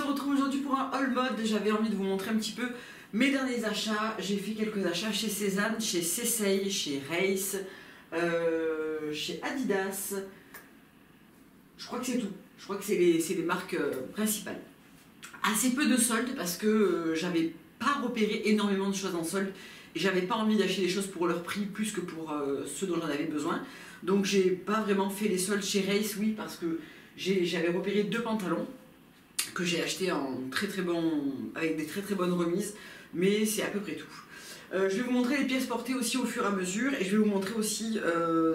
retrouve aujourd'hui pour un haul mode. J'avais envie de vous montrer un petit peu mes derniers achats. J'ai fait quelques achats chez Cézanne, chez Sesei, chez Reiss, chez Adidas. Je crois que c'est tout. Je crois que c'est les marques principales. Assez peu de soldes parce que j'avais pas repéré énormément de choses en solde et j'avais pas envie d'acheter des choses pour leur prix plus que pour ceux dont j'en avais besoin. Donc j'ai pas vraiment fait les soldes chez Reiss, oui, parce que j'avais repéré 2 pantalons que j'ai achetés avec des très bonnes remises, mais c'est à peu près tout. Je vais vous montrer les pièces portées aussi au fur et à mesure et je vais vous montrer aussi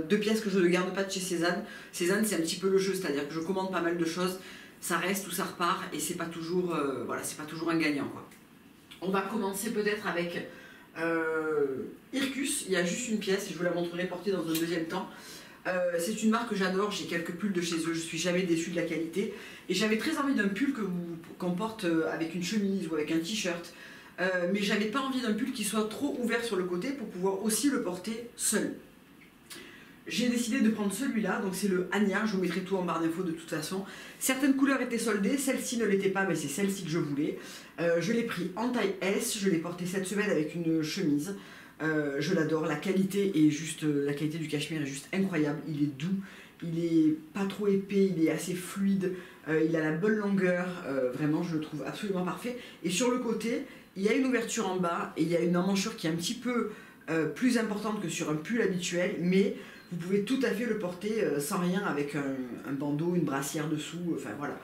2 pièces que je ne garde pas de chez Cézanne. Cézanne, c'est un petit peu le jeu, c'est-à-dire que je commande pas mal de choses, ça reste ou ça repart et c'est pas toujours, voilà, c'est pas toujours un gagnant, quoi. On va commencer peut-être avec Irkus. Il y a juste une pièce et je vous la montrerai portée dans un deuxième temps. C'est une marque que j'adore, j'ai quelques pulls de chez eux, je suis jamais déçue de la qualité et j'avais très envie d'un pull qu'on porte avec une chemise ou avec un t-shirt, mais j'avais pas envie d'un pull qui soit trop ouvert sur le côté pour pouvoir aussi le porter seul. J'ai décidé de prendre celui-là, donc c'est le Anya, je vous mettrai tout en barre d'infos de toute façon. Certaines couleurs étaient soldées, celle-ci ne l'était pas, mais c'est celle-ci que je voulais. Je l'ai pris en taille S, je l'ai porté cette semaine avec une chemise. Je l'adore, la qualité du cachemire est juste incroyable, il est doux, il est pas trop épais, il est assez fluide, il a la bonne longueur, vraiment je le trouve absolument parfait. Et sur le côté, il y a une ouverture en bas et il y a une emmanchure qui est un petit peu plus importante que sur un pull habituel, mais vous pouvez tout à fait le porter sans rien avec un bandeau, une brassière dessous, enfin voilà.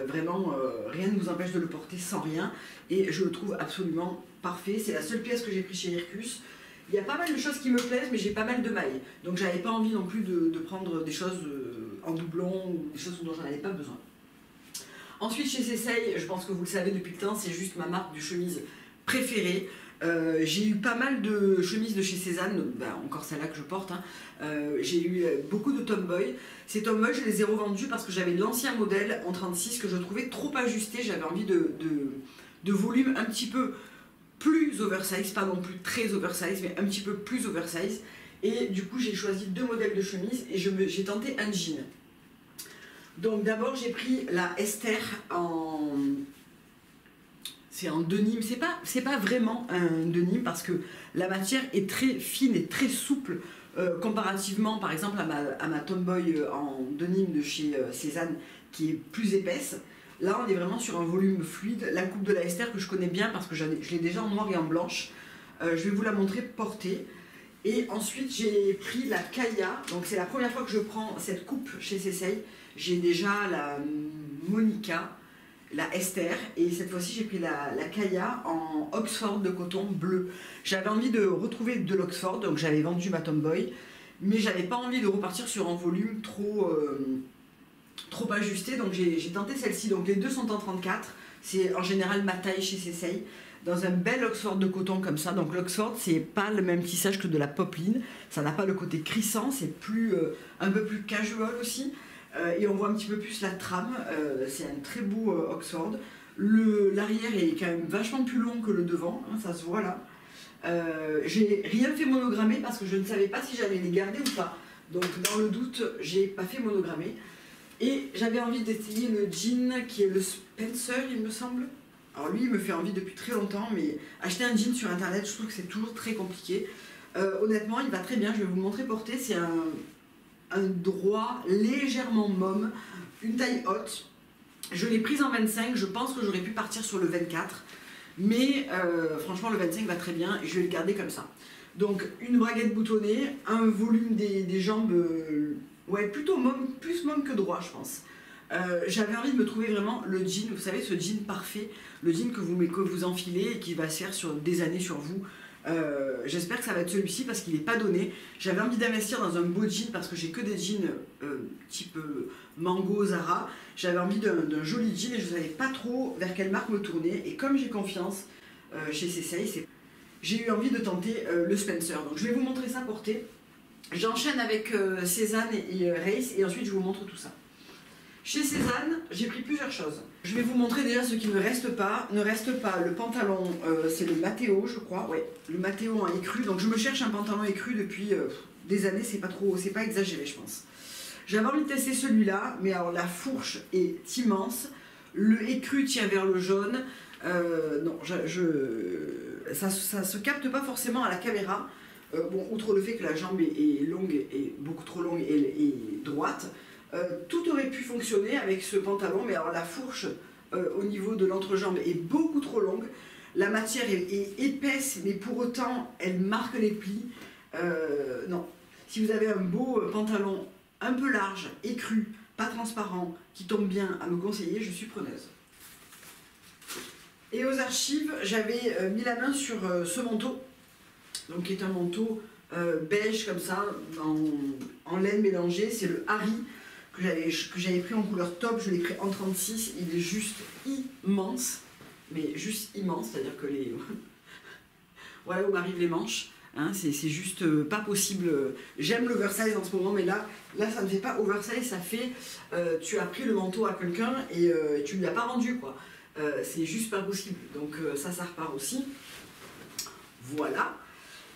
Vraiment, rien ne vous empêche de le porter sans rien et je le trouve absolument parfait. C'est la seule pièce que j'ai pris chez Irkus. Il y a pas mal de choses qui me plaisent, mais j'ai pas mal de mailles. Donc j'avais pas envie non plus de prendre des choses en doublon ou des choses dont j'en avais pas besoin. Ensuite chez Sesei, je pense que vous le savez depuis le temps, c'est juste ma marque de chemise préférée. J'ai eu pas mal de chemises de chez Cézanne, encore celle-là que je porte, hein. J'ai eu beaucoup de Tomboy. Ces Tomboy, je les ai revendus parce que j'avais l'ancien modèle en 36 que je trouvais trop ajusté. J'avais envie de volume un petit peu plus oversize, pas non plus très oversize, mais un petit peu plus oversize. Et du coup, j'ai choisi 2 modèles de chemises et j'ai tenté un jean. Donc d'abord, j'ai pris la Esther c'est en denim, c'est pas vraiment un denim parce que la matière est très fine et très souple comparativement par exemple à ma Tomboy en denim de chez Cézanne qui est plus épaisse. Là on est vraiment sur un volume fluide. La coupe de la Esther que je connais bien parce que je l'ai déjà en noir et en blanche. Je vais vous la montrer portée. Et ensuite j'ai pris la Kaya, donc c'est la première fois que je prends cette coupe chez Sesei. J'ai déjà la Monica, la Esther et cette fois-ci j'ai pris la Kaya en Oxford de coton bleu. J'avais envie de retrouver de l'Oxford, donc j'avais vendu ma Tomboy, mais j'avais pas envie de repartir sur un volume trop ajusté, donc j'ai tenté celle-ci. Donc les deux sont en 34, c'est en général ma taille chez Sesei, dans un bel Oxford de coton comme ça. Donc l'Oxford c'est pas le même tissage que de la popeline, ça n'a pas le côté crissant, c'est un peu plus casual aussi. Et on voit un petit peu plus la trame, c'est un très beau Oxford. L'arrière est quand même vachement plus long que le devant, hein, ça se voit là. J'ai rien fait monogrammer parce que je ne savais pas si j'allais les garder ou pas. Donc dans le doute, j'ai pas fait monogrammer. Et j'avais envie d'essayer le jean qui est le Spencer, il me semble. Alors lui, il me fait envie depuis très longtemps, mais acheter un jean sur internet, je trouve que c'est toujours très compliqué. Honnêtement, il va très bien, je vais vous le montrer porté. C'est un droit légèrement môme, une taille haute. Je l'ai prise en 25, je pense que j'aurais pu partir sur le 24, mais franchement le 25 va très bien et je vais le garder comme ça. Donc une braguette boutonnée, un volume des jambes, ouais, plutôt môme, plus môme que droit je pense. J'avais envie de me trouver vraiment le jean, vous savez, ce jean parfait, le jean que vous enfilez et qui va se faire sur des années sur vous. J'espère que ça va être celui-ci parce qu'il n'est pas donné. J'avais envie d'investir dans un beau jean parce que j'ai que des jeans type Mango, Zara. J'avais envie d'un joli jean et je ne savais pas trop vers quelle marque me tourner. Et comme j'ai confiance chez Sesei, j'ai eu envie de tenter le Spencer. Donc je vais vous montrer ça porté. J'enchaîne avec Cézanne et Reiss et ensuite je vous montre tout ça. Chez Cézanne, j'ai pris plusieurs choses. Je vais vous montrer déjà ce qui ne reste pas. Ne reste pas le pantalon, c'est le Matteo, je crois. Ouais, le Matteo en écru. Donc je me cherche un pantalon écru depuis des années, c'est pas exagéré, je pense. J'avais envie de tester celui-là, mais alors la fourche est immense. le écru tient vers le jaune. Non, ça se capte pas forcément à la caméra. Bon, outre le fait que la jambe est longue, et beaucoup trop longue et droite, tout aurait pu fonctionner avec ce pantalon, mais alors la fourche au niveau de l'entrejambe est beaucoup trop longue. La matière est épaisse, mais pour autant, elle marque les plis. Non. Si vous avez un beau pantalon un peu large, écru, pas transparent, qui tombe bien à me conseiller, je suis preneuse. Et aux archives, j'avais mis la main sur ce manteau, donc qui est un manteau beige comme ça, en laine mélangée. C'est le Harry que j'avais pris en couleur taupe, je l'ai pris en 36, il est juste immense, mais juste immense, c'est-à-dire que les... voilà où m'arrivent les manches. Hein, c'est juste pas possible. J'aime l'oversize en ce moment, mais là ça ne fait pas oversize, ça fait tu as pris le manteau à quelqu'un et tu lui as pas rendu, quoi. C'est juste pas possible. Donc ça repart aussi. Voilà.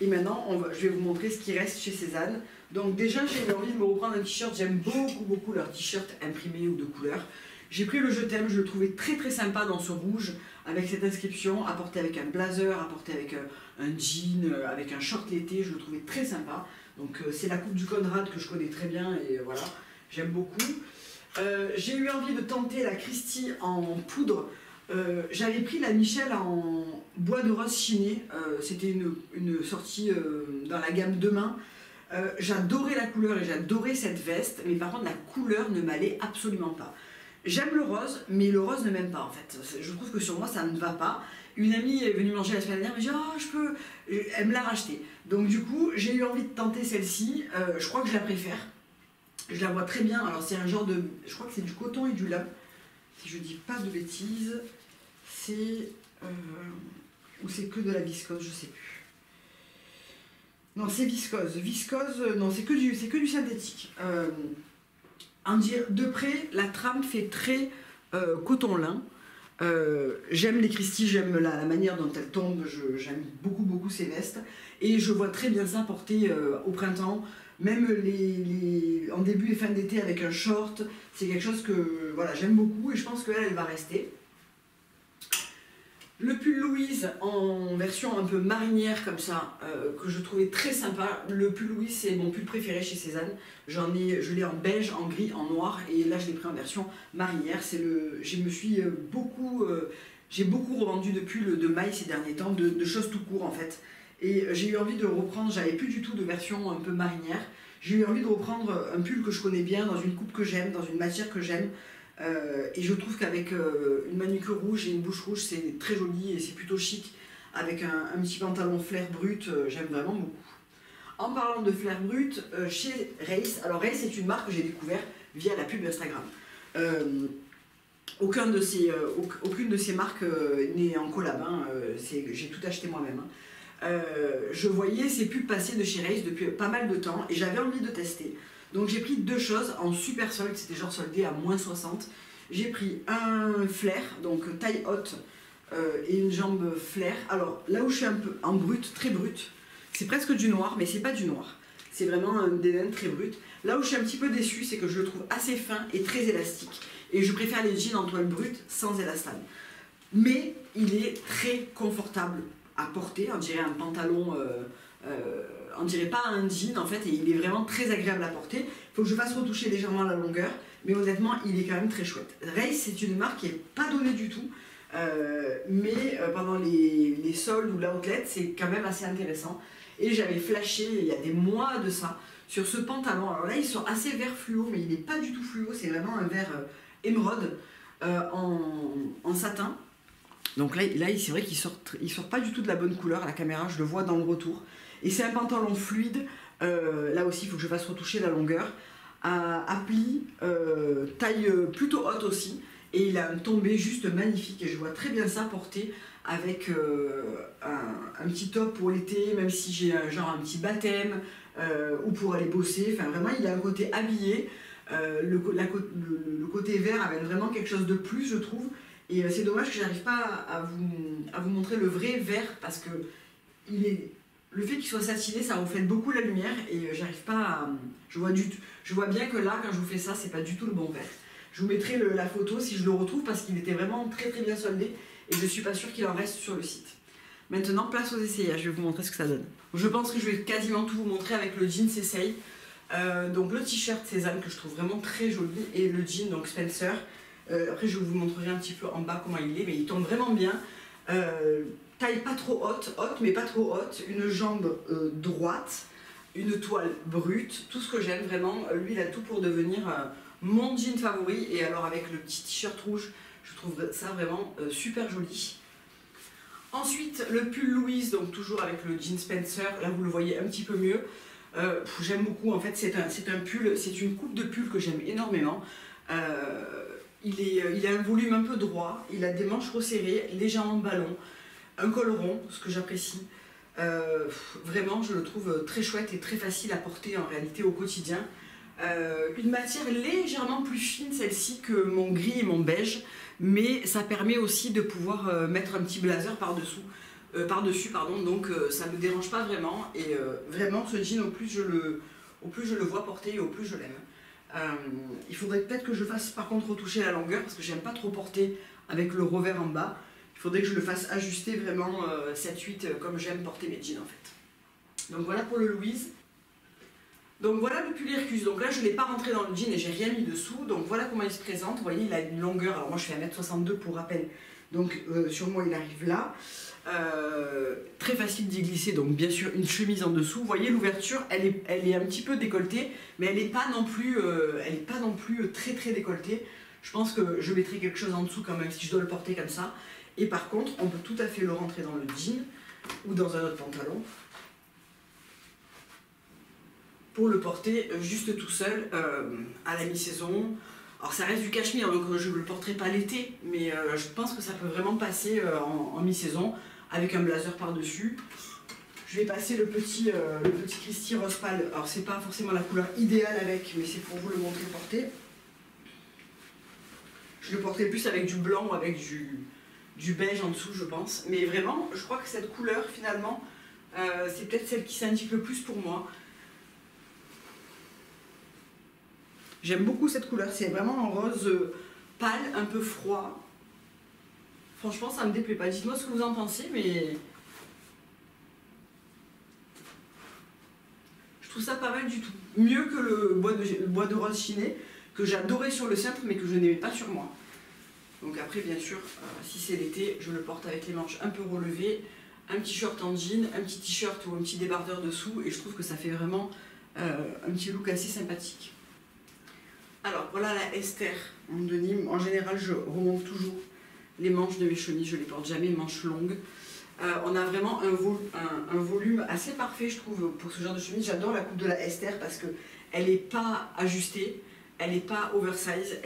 Et maintenant, je vais vous montrer ce qui reste chez Cézanne. Donc déjà, j'ai eu envie de me reprendre un t-shirt. J'aime beaucoup leurs t-shirts imprimés ou de couleur. J'ai pris le Je t'aime, je le trouvais très sympa dans ce rouge, avec cette inscription, apporté avec un blazer, apporté avec un jean, avec un short l'été, je le trouvais très sympa. Donc c'est la coupe du Conrad que je connais très bien et voilà, j'aime beaucoup. J'ai eu envie de tenter la Christie en poudre. J'avais pris la Michel en bois de rose chiné, c'était une sortie dans la gamme Demain. J'adorais la couleur et j'adorais cette veste, mais par contre la couleur ne m'allait absolument pas. J'aime le rose, mais le rose ne m'aime pas en fait. Je trouve que sur moi ça ne va pas. Une amie est venue manger la semaine dernière, elle m'a dit « Oh, je peux !» Elle me l'a rachetée. Donc du coup, j'ai eu envie de tenter celle-ci. Je crois que je la préfère. Je la vois très bien. Alors c'est un genre de... Je crois que c'est du coton et du lin. Si je dis pas de bêtises, c'est... ou c'est que de la viscose, je sais plus. Non, c'est viscose. Viscose, non, c'est que du synthétique. De près, la trame fait très coton-lin. J'aime les Christie, j'aime la manière dont elles tombent, j'aime beaucoup ces vestes. Et je vois très bien ça porter au printemps, même en début et fin d'été avec un short. C'est quelque chose que voilà, j'aime beaucoup et je pense qu'elle va rester. Le pull Louise en version un peu marinière comme ça, que je trouvais très sympa. Le pull Louise, c'est mon pull préféré chez Cézanne. Je l'ai en beige, en gris, en noir, et là je l'ai pris en version marinière. J'ai beaucoup revendu de pulls de maille ces derniers temps, de choses tout court en fait. Et j'ai eu envie de reprendre, j'avais plus du tout de version un peu marinière. J'ai eu envie de reprendre un pull que je connais bien, dans une coupe que j'aime, dans une matière que j'aime. Et je trouve qu'avec une manucure rouge et une bouche rouge, c'est très joli et c'est plutôt chic. Avec un petit pantalon flair brut, j'aime vraiment beaucoup. En parlant de flair brut, chez Reiss, alors Reiss c'est une marque que j'ai découvert via la pub Instagram. Aucune de ces marques n'est en collab, hein, j'ai tout acheté moi-même. Hein. Je voyais ces pubs passer de chez Reiss depuis pas mal de temps et j'avais envie de tester. Donc j'ai pris deux choses en super solde, c'était genre soldé à moins 60. J'ai pris un flair, donc taille haute et une jambe flair. Alors là où je suis un peu en brut, très brut, c'est presque du noir, mais c'est pas du noir. C'est vraiment un dédain très brut. Là où je suis un petit peu déçue, c'est que je le trouve assez fin et très élastique. Et je préfère les jeans en toile brute sans élastane. Mais il est très confortable à porter, on dirait un pantalon... on dirait pas un jean en fait, et il est vraiment très agréable à porter. Il faut que je fasse retoucher légèrement la longueur, mais honnêtement il est quand même très chouette. Reiss c'est une marque qui n'est pas donnée du tout, mais pendant les soldes ou l'outlet c'est quand même assez intéressant. Et j'avais flashé il y a des mois de ça sur ce pantalon. Alors là il sort assez vert fluo, mais il n'est pas du tout fluo, c'est vraiment un vert émeraude en satin. Donc là c'est vrai qu'il sort pas du tout de la bonne couleur à la caméra, je le vois dans le retour. Et c'est un pantalon fluide, là aussi il faut que je fasse retoucher la longueur, à plis, taille plutôt haute aussi, et il a un tombé juste magnifique, et je vois très bien ça porter avec un petit top pour l'été, même si j'ai genre un petit baptême, ou pour aller bosser, enfin vraiment il a un côté habillé, le côté vert amène vraiment quelque chose de plus je trouve, et c'est dommage que j'arrive pas à vous montrer le vrai vert, parce que le fait qu'il soit satiné, ça reflète beaucoup la lumière et j'arrive pas à... Je vois bien que là, quand je vous fais ça, c'est pas du tout le bon vert. Je vous mettrai la photo si je le retrouve parce qu'il était vraiment très très bien soldé et je suis pas sûre qu'il en reste sur le site. Maintenant, place aux essayages, je vais vous montrer ce que ça donne. Je pense que je vais quasiment tout vous montrer avec le jean Sesei. Donc le t-shirt Sésame que je trouve vraiment très joli et le jean donc Spencer. Après je vous montrerai un petit peu en bas comment il est, mais il tombe vraiment bien. Taille pas trop haute mais pas trop haute, une jambe droite, une toile brute, tout ce que j'aime vraiment. Lui il a tout pour devenir mon jean favori, et alors avec le petit t-shirt rouge, je trouve ça vraiment super joli. Ensuite le pull Louise, donc toujours avec le jean Spencer, là vous le voyez un petit peu mieux. J'aime beaucoup, en fait c'est un pull, c'est une coupe de pull que j'aime énormément. Il a un volume un peu droit, il a des manches resserrées, légèrement ballon, un col rond, ce que j'apprécie. Vraiment je le trouve très chouette et très facile à porter en réalité au quotidien. Une matière légèrement plus fine celle-ci que mon gris et mon beige, mais ça permet aussi de pouvoir mettre un petit blazer par-dessus, donc ça ne me dérange pas vraiment, et vraiment ce jean au plus je le vois porter et au plus je l'aime. Il faudrait peut-être que je fasse par contre retoucher la longueur parce que j'aime pas trop porter avec le revers en bas. Il faudrait que je le fasse ajuster vraiment 7-8 comme j'aime porter mes jeans en fait. Donc voilà pour le Louise. Donc voilà le pull Irkus, donc là je ne l'ai pas rentré dans le jean et j'ai rien mis dessous, donc voilà comment il se présente. Vous voyez, il a une longueur, alors moi je fais 1m62 pour rappel, donc sur moi il arrive là. Très facile d'y glisser, donc bien sûr une chemise en dessous. Vous voyez l'ouverture, elle est un petit peu décolletée, mais elle n'est pas non plus, très très décolletée. Je pense que je mettrai quelque chose en dessous quand même si je dois le porter comme ça. Et par contre, on peut tout à fait le rentrer dans le jean ou dans un autre pantalon pour le porter juste tout seul à la mi-saison. Alors ça reste du cachemire, donc je ne le porterai pas l'été, mais je pense que ça peut vraiment passer en mi-saison avec un blazer par-dessus. Je vais passer le petit Christy rose pâle. Alors c'est pas forcément la couleur idéale avec, mais c'est pour vous le montrer porter. Je le porterai plus avec du blanc ou avec du beige en dessous, je pense. Mais vraiment, je crois que cette couleur, finalement, c'est peut-être celle qui s'indique le plus pour moi. J'aime beaucoup cette couleur, c'est vraiment un rose pâle, un peu froid. Franchement, ça me déplaît pas. Dites-moi ce que vous en pensez, mais je trouve ça pas mal du tout. Mieux que le bois de rose chiné, que j'adorais sur le cintre, mais que je n'aimais pas sur moi. Donc après, bien sûr, si c'est l'été, je le porte avec les manches un peu relevées, un petit short en jean, un petit t-shirt ou un petit débardeur dessous, et je trouve que ça fait vraiment un petit look assez sympathique. Alors voilà la Esther en denim. En général, je remonte toujours les manches de mes chemises, je les porte jamais manches longues. On a vraiment un volume assez parfait, je trouve, pour ce genre de chemise. J'adore la coupe de la Esther parce qu'elle n'est pas ajustée, elle n'est pas oversize,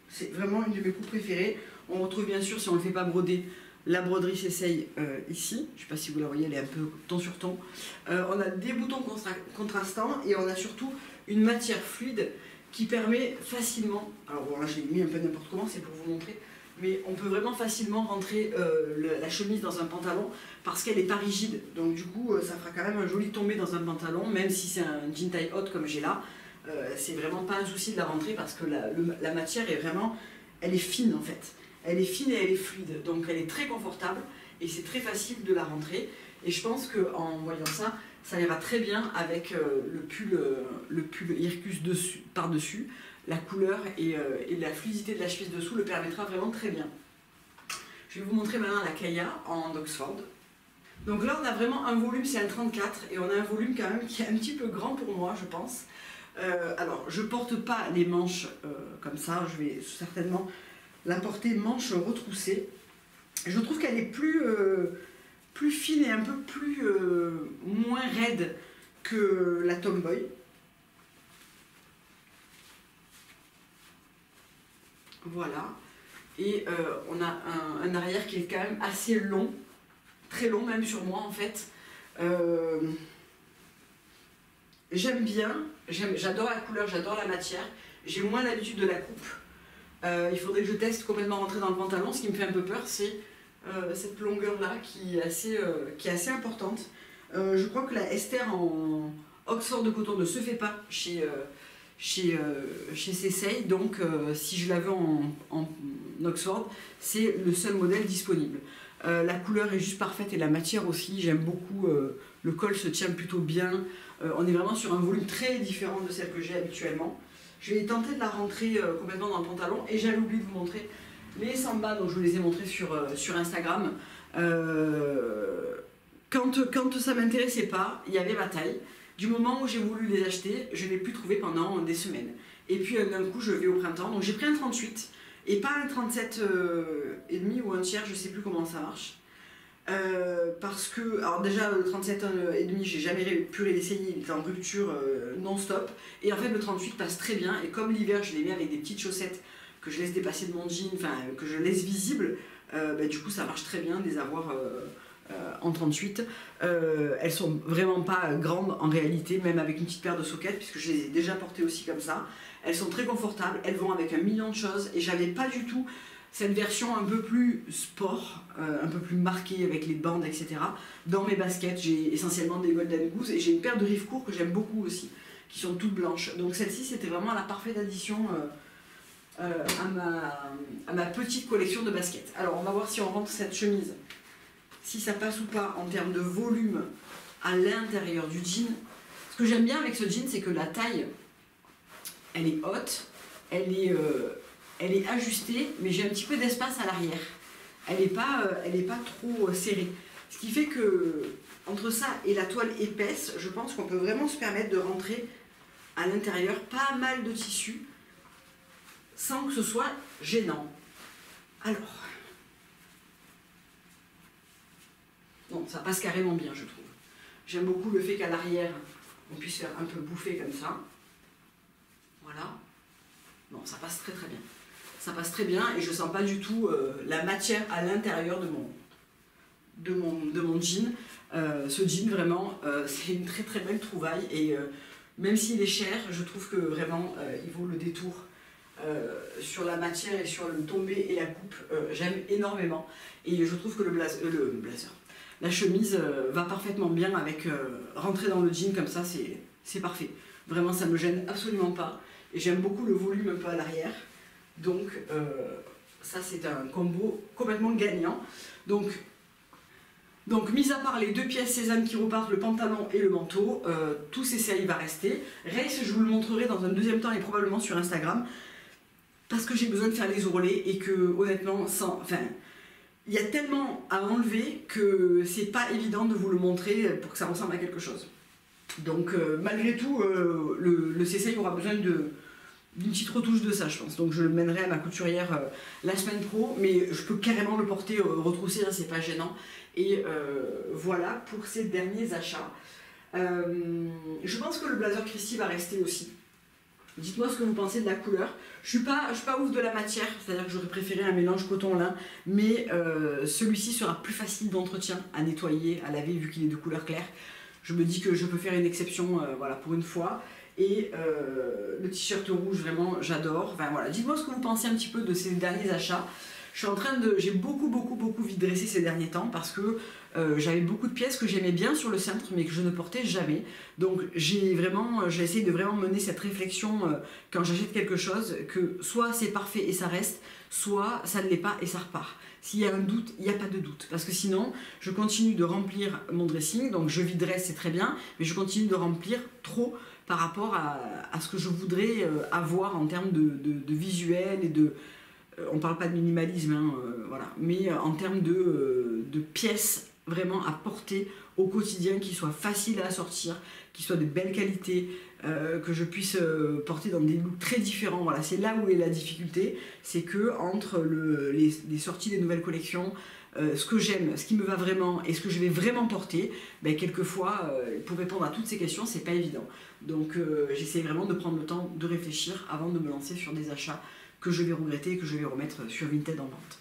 c'est vraiment une de mes coupes préférées. On retrouve bien sûr, si on ne le fait pas broder, la broderie Sesei ici. Je ne sais pas si vous la voyez, elle est un peu ton sur ton. On a des boutons contrastants et on a surtout une matière fluide qui permet facilement, alors bon là je l'ai mis un peu n'importe comment, c'est pour vous montrer, mais on peut vraiment facilement rentrer la chemise dans un pantalon parce qu'elle n'est pas rigide, donc du coup ça fera quand même un joli tombé dans un pantalon, même si c'est un jean taille haute comme j'ai là, c'est vraiment pas un souci de la rentrer parce que la matière est vraiment, elle est fine en fait, elle est fine et elle est fluide, donc elle est très confortable et c'est très facile de la rentrer, et je pense qu'en voyant ça, ça ira très bien avec le pull Irkus par-dessus. La couleur et la fluidité de la chemise dessous le permettra vraiment très bien. Je vais vous montrer maintenant la Kaya en Oxford. Donc là, on a vraiment un volume, c'est un 34, et on a un volume quand même qui est un petit peu grand pour moi, je pense. Alors, je ne porte pas les manches comme ça, je vais certainement la porter manche retroussée. Je trouve qu'elle est plus fine et un peu moins raide que la Tomboy. Voilà. Et on a un arrière qui est quand même assez long, très long même sur moi en fait. J'aime bien, j'adore la couleur, j'adore la matière. J'ai moins l'habitude de la coupe. Il faudrait que je teste complètement rentrer dans le pantalon. Ce qui me fait un peu peur, c'est cette longueur là qui est assez importante. Je crois que la Esther en Oxford de coton ne se fait pas chez chez Sesei, donc si je la veux en Oxford, c'est le seul modèle disponible. La couleur est juste parfaite et la matière aussi, j'aime beaucoup, le col se tient plutôt bien, on est vraiment sur un volume très différent de celle que j'ai habituellement. Je vais tenter de la rentrer complètement dans le pantalon et j'avais oublié de vous montrer les sambas, donc je vous les ai montrés sur Instagram. Quand ça ne m'intéressait pas, il y avait ma taille. Du moment où j'ai voulu les acheter, je ne l'ai plus trouvé pendant des semaines. Et puis d'un coup, je vais au printemps. Donc j'ai pris un 38 et pas un 37 et demi ou un tiers, je ne sais plus comment ça marche. Parce que, alors déjà le 37 et demi, j'ai jamais pu l'essayer, il était en rupture non-stop. Et en fait, le 38 passe très bien. Et comme l'hiver, je les mets avec des petites chaussettes que je laisse dépasser de mon jean, enfin que je laisse visible, du coup, ça marche très bien de les avoir en 38. Elles sont vraiment pas grandes en réalité, même avec une petite paire de sockets, puisque je les ai déjà portées aussi comme ça. Elles sont très confortables, elles vont avec un million de choses, et j'avais pas du tout cette version un peu plus sport, un peu plus marquée avec les bandes, etc. Dans mes baskets, j'ai essentiellement des Golden Goose, et j'ai une paire de rives courts que j'aime beaucoup aussi, qui sont toutes blanches. Donc celle-ci, c'était vraiment la parfaite addition à ma petite collection de baskets. Alors on va voir si on rentre cette chemise, si ça passe ou pas en termes de volume à l'intérieur du jean. Ce que j'aime bien avec ce jean, c'est que la taille, elle est haute, elle est ajustée, mais j'ai un petit peu d'espace à l'arrière. Elle n'est pas trop serrée. Ce qui fait que, entre ça et la toile épaisse, je pense qu'on peut vraiment se permettre de rentrer à l'intérieur pas mal de tissu, sans que ce soit gênant. Alors... non, ça passe carrément bien, je trouve. J'aime beaucoup le fait qu'à l'arrière, on puisse faire un peu bouffer comme ça. Voilà. Non, ça passe très très bien. Ça passe très bien et je sens pas du tout la matière à l'intérieur de mon jean. Ce jean, vraiment, c'est une très très belle trouvaille et même s'il est cher, je trouve que vraiment, il vaut le détour. Sur la matière et sur le tombé et la coupe, j'aime énormément. Et je trouve que le blazer, la chemise va parfaitement bien avec rentrer dans le jean comme ça, c'est parfait. Vraiment, ça me gêne absolument pas. Et j'aime beaucoup le volume un peu à l'arrière. Donc, ça, c'est un combo complètement gagnant. Donc, mis à part les deux pièces sésame qui repartent, le pantalon et le manteau, tout Sesei va rester. Race, je vous le montrerai dans un deuxième temps et probablement sur Instagram. Parce que j'ai besoin de faire les ourlets et que, honnêtement, il y a tellement à enlever que c'est pas évident de vous le montrer pour que ça ressemble à quelque chose. Donc malgré tout, le Sesei aura besoin d'une petite retouche de ça, je pense. Donc je le mènerai à ma couturière la semaine pro, mais je peux carrément le porter retroussé, hein, c'est pas gênant. Et voilà pour ces derniers achats. Je pense que le blazer Christy va rester aussi. Dites-moi ce que vous pensez de la couleur. Je suis pas ouf de la matière, c'est-à-dire que j'aurais préféré un mélange coton-lin, mais celui-ci sera plus facile d'entretien à nettoyer, à laver, vu qu'il est de couleur claire. Je me dis que je peux faire une exception voilà, pour une fois. Et le t-shirt rouge, vraiment, j'adore. Enfin, voilà. Dites-moi ce que vous pensez un petit peu de ces derniers achats. J'ai beaucoup vidressé ces derniers temps parce que j'avais beaucoup de pièces que j'aimais bien sur le cintre mais que je ne portais jamais. Donc j'ai essayé de vraiment mener cette réflexion quand j'achète quelque chose, que soit c'est parfait et ça reste, soit ça ne l'est pas et ça repart. S'il y a un doute, il n'y a pas de doute. Parce que sinon, je continue de remplir mon dressing, donc je vidresse, c'est très bien, mais je continue de remplir trop par rapport à ce que je voudrais avoir en termes de visuel et de... on parle pas de minimalisme, hein, voilà, mais en termes de pièces vraiment à porter au quotidien, qui soient faciles à sortir, qui soient de belle qualité, que je puisse porter dans des looks très différents. Voilà, c'est là où est la difficulté, c'est que entre les sorties des nouvelles collections, ce que j'aime, ce qui me va vraiment et ce que je vais vraiment porter, ben, quelquefois, pour répondre à toutes ces questions, c'est pas évident. Donc j'essaie vraiment de prendre le temps de réfléchir avant de me lancer sur des achats que je vais regretter et que je vais remettre sur Vinted en vente.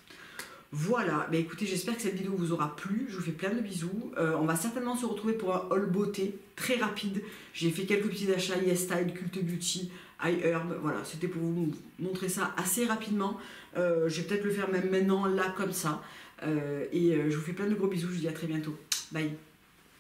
Voilà, bah écoutez, j'espère que cette vidéo vous aura plu, je vous fais plein de bisous. On va certainement se retrouver pour un haul beauté très rapide. J'ai fait quelques petits achats YesStyle, Cult Beauty, iHerb, voilà, c'était pour vous montrer ça assez rapidement. Je vais peut-être le faire même maintenant, là, comme ça. Je vous fais plein de gros bisous, je vous dis à très bientôt. Bye.